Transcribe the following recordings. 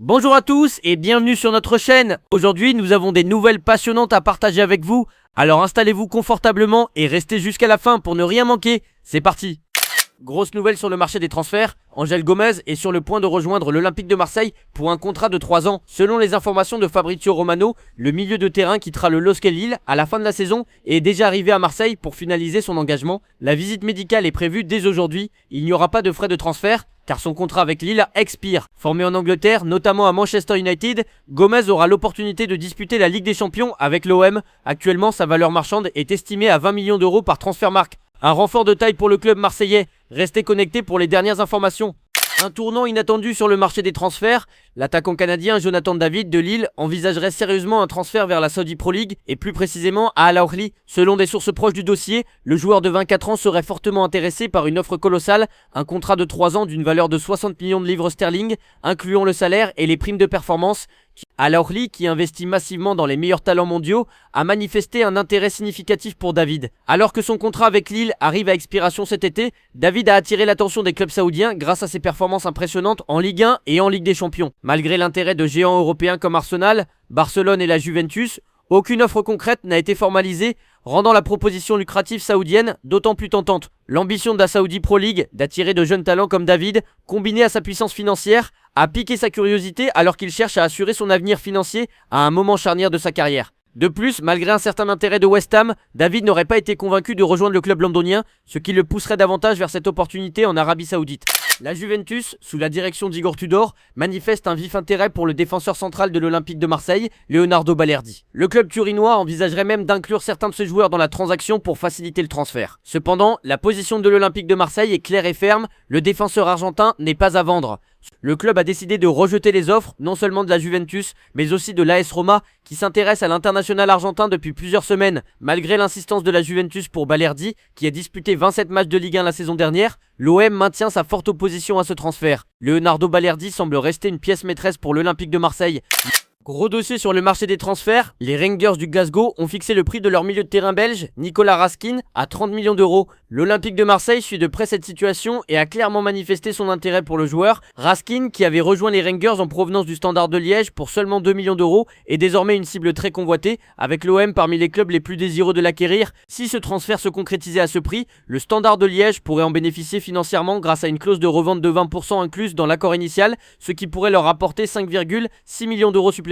Bonjour à tous et bienvenue sur notre chaîne. Aujourd'hui, nous avons des nouvelles passionnantes à partager avec vous. Alors installez-vous confortablement et restez jusqu'à la fin pour ne rien manquer. C'est parti. Grosse nouvelle sur le marché des transferts, Angel Gomez est sur le point de rejoindre l'Olympique de Marseille pour un contrat de 3 ans. Selon les informations de Fabrizio Romano, le milieu de terrain quittera le LOSC Lille à la fin de la saison et est déjà arrivé à Marseille pour finaliser son engagement. La visite médicale est prévue dès aujourd'hui, il n'y aura pas de frais de transfert car son contrat avec Lille expire. Formé en Angleterre, notamment à Manchester United, Gomez aura l'opportunité de disputer la Ligue des Champions avec l'OM. Actuellement, sa valeur marchande est estimée à 20 millions d'euros par Transfermarkt. Un renfort de taille pour le club marseillais. Restez connectés pour les dernières informations. Un tournant inattendu sur le marché des transferts, l'attaquant canadien Jonathan David de Lille envisagerait sérieusement un transfert vers la Saudi Pro League et plus précisément à Al Ahly. Selon des sources proches du dossier, le joueur de 24 ans serait fortement intéressé par une offre colossale, un contrat de 3 ans d'une valeur de 60 millions de livres sterling, incluant le salaire et les primes de performance. Al Ahly, qui investit massivement dans les meilleurs talents mondiaux, a manifesté un intérêt significatif pour David. Alors que son contrat avec Lille arrive à expiration cet été, David a attiré l'attention des clubs saoudiens grâce à ses performances impressionnantes en Ligue 1 et en Ligue des Champions. Malgré l'intérêt de géants européens comme Arsenal, Barcelone et la Juventus, aucune offre concrète n'a été formalisée, rendant la proposition lucrative saoudienne d'autant plus tentante. L'ambition de la Saudi Pro League d'attirer de jeunes talents comme David, combinée à sa puissance financière, a piqué sa curiosité alors qu'il cherche à assurer son avenir financier à un moment charnière de sa carrière. De plus, malgré un certain intérêt de West Ham, David n'aurait pas été convaincu de rejoindre le club londonien, ce qui le pousserait davantage vers cette opportunité en Arabie Saoudite. La Juventus, sous la direction d'Igor Tudor, manifeste un vif intérêt pour le défenseur central de l'Olympique de Marseille, Leonardo Balerdi. Le club turinois envisagerait même d'inclure certains de ses joueurs dans la transaction pour faciliter le transfert. Cependant, la position de l'Olympique de Marseille est claire et ferme, le défenseur argentin n'est pas à vendre. Le club a décidé de rejeter les offres, non seulement de la Juventus, mais aussi de l'AS Roma, qui s'intéresse à l'international argentin depuis plusieurs semaines. Malgré l'insistance de la Juventus pour Balerdi, qui a disputé 27 matchs de Ligue 1 la saison dernière, l'OM maintient sa forte opposition à ce transfert. Leonardo Balerdi semble rester une pièce maîtresse pour l'Olympique de Marseille. Gros dossier sur le marché des transferts, les Rangers du Glasgow ont fixé le prix de leur milieu de terrain belge, Nicolas Raskin, à 30 millions d'euros. L'Olympique de Marseille suit de près cette situation et a clairement manifesté son intérêt pour le joueur. Raskin, qui avait rejoint les Rangers en provenance du Standard de Liège pour seulement 2 millions d'euros, est désormais une cible très convoitée, avec l'OM parmi les clubs les plus désireux de l'acquérir. Si ce transfert se concrétisait à ce prix, le Standard de Liège pourrait en bénéficier financièrement grâce à une clause de revente de 20% incluse dans l'accord initial, ce qui pourrait leur apporter 5,6 millions d'euros supplémentaires.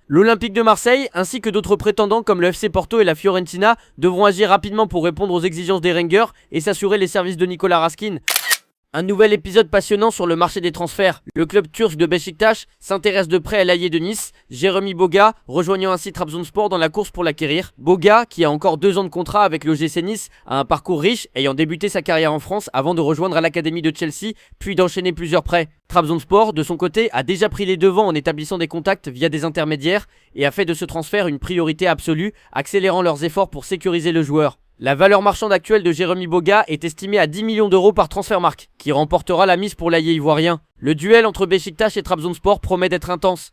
L'Olympique de Marseille ainsi que d'autres prétendants comme le FC Porto et la Fiorentina devront agir rapidement pour répondre aux exigences des Rangers et s'assurer les services de Nicolas Raskin. Un nouvel épisode passionnant sur le marché des transferts. Le club turc de Beşiktaş s'intéresse de près à l'ailier de Nice, Jérémy Boga, rejoignant ainsi Trabzonspor dans la course pour l'acquérir. Boga, qui a encore 2 ans de contrat avec l'OGC Nice, a un parcours riche, ayant débuté sa carrière en France avant de rejoindre à l'académie de Chelsea, puis d'enchaîner plusieurs prêts. Trabzonspor, de son côté, a déjà pris les devants en établissant des contacts via des intermédiaires et a fait de ce transfert une priorité absolue, accélérant leurs efforts pour sécuriser le joueur. La valeur marchande actuelle de Jérémy Boga est estimée à 10 millions d'euros par Transfermarkt, qui remportera la mise pour l'ailier ivoirien. Le duel entre Beşiktaş et Trabzonspor promet d'être intense.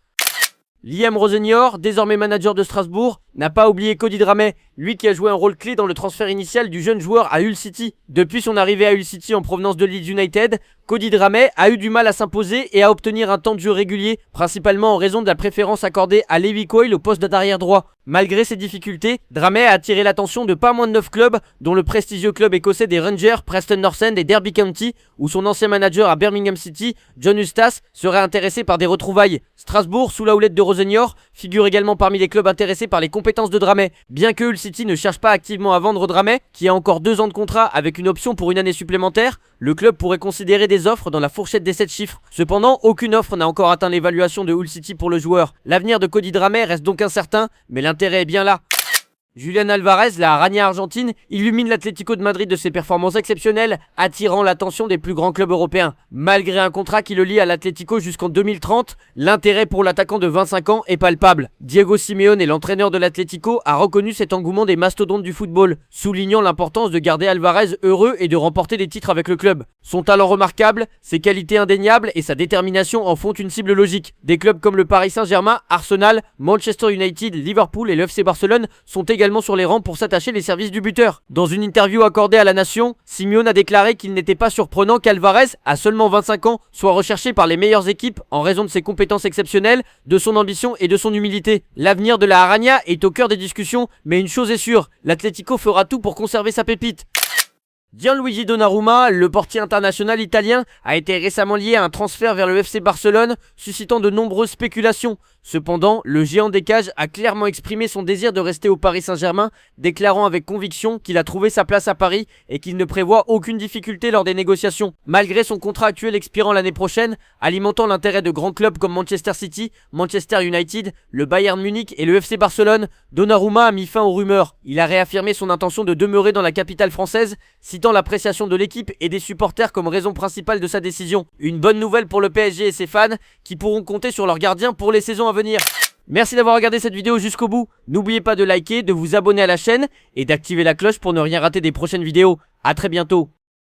Liam Rosenior, désormais manager de Strasbourg, n'a pas oublié Cody Dramé, lui qui a joué un rôle clé dans le transfert initial du jeune joueur à Hull City. Depuis son arrivée à Hull City en provenance de Leeds United, Cody Dramé a eu du mal à s'imposer et à obtenir un temps de jeu régulier, principalement en raison de la préférence accordée à Levi Coyle au poste d'arrière droit. Malgré ces difficultés, Dramé a attiré l'attention de pas moins de 9 clubs, dont le prestigieux club écossais des Rangers, Preston North End et Derby County, où son ancien manager à Birmingham City, John Eustace, serait intéressé par des retrouvailles. Strasbourg, sous la houlette de Rosenior, figure également parmi les clubs intéressés par les compétences de Dramé. Bien que Hull City ne cherche pas activement à vendre Dramé, qui a encore 2 ans de contrat avec une option pour une année supplémentaire, le club pourrait considérer des offres dans la fourchette des 7 chiffres. Cependant, aucune offre n'a encore atteint l'évaluation de Hull City pour le joueur. L'avenir de Cody Dramé reste donc incertain, mais l'intérêt est bien là. Julián Álvarez, la araña argentine, illumine l'Atlético de Madrid de ses performances exceptionnelles, attirant l'attention des plus grands clubs européens. Malgré un contrat qui le lie à l'Atlético jusqu'en 2030, l'intérêt pour l'attaquant de 25 ans est palpable. Diego Simeone, l'entraîneur de l'Atlético, a reconnu cet engouement des mastodontes du football, soulignant l'importance de garder Álvarez heureux et de remporter des titres avec le club. Son talent remarquable, ses qualités indéniables et sa détermination en font une cible logique. Des clubs comme le Paris Saint-Germain, Arsenal, Manchester United, Liverpool et le FC Barcelone sont également également sur les rangs pour s'attacher les services du buteur. Dans une interview accordée à La Nation, Simeone a déclaré qu'il n'était pas surprenant qu'Alvarez, à seulement 25 ans, soit recherché par les meilleures équipes en raison de ses compétences exceptionnelles, de son ambition et de son humilité. L'avenir de la Araña est au cœur des discussions, mais une chose est sûre, l'Atlético fera tout pour conserver sa pépite. Gianluigi Donnarumma, le portier international italien, a été récemment lié à un transfert vers le FC Barcelone, suscitant de nombreuses spéculations. Cependant, le géant des cages a clairement exprimé son désir de rester au Paris Saint-Germain, déclarant avec conviction qu'il a trouvé sa place à Paris et qu'il ne prévoit aucune difficulté lors des négociations. Malgré son contrat actuel expirant l'année prochaine, alimentant l'intérêt de grands clubs comme Manchester City, Manchester United, le Bayern Munich et le FC Barcelone, Donnarumma a mis fin aux rumeurs. Il a réaffirmé son intention de demeurer dans la capitale française, citant l'appréciation de l'équipe et des supporters comme raison principale de sa décision. Une bonne nouvelle pour le PSG et ses fans, qui pourront compter sur leur gardien pour les saisons à venir. Merci d'avoir regardé cette vidéo jusqu'au bout. N'oubliez pas de liker, de vous abonner à la chaîne et d'activer la cloche pour ne rien rater des prochaines vidéos. A très bientôt.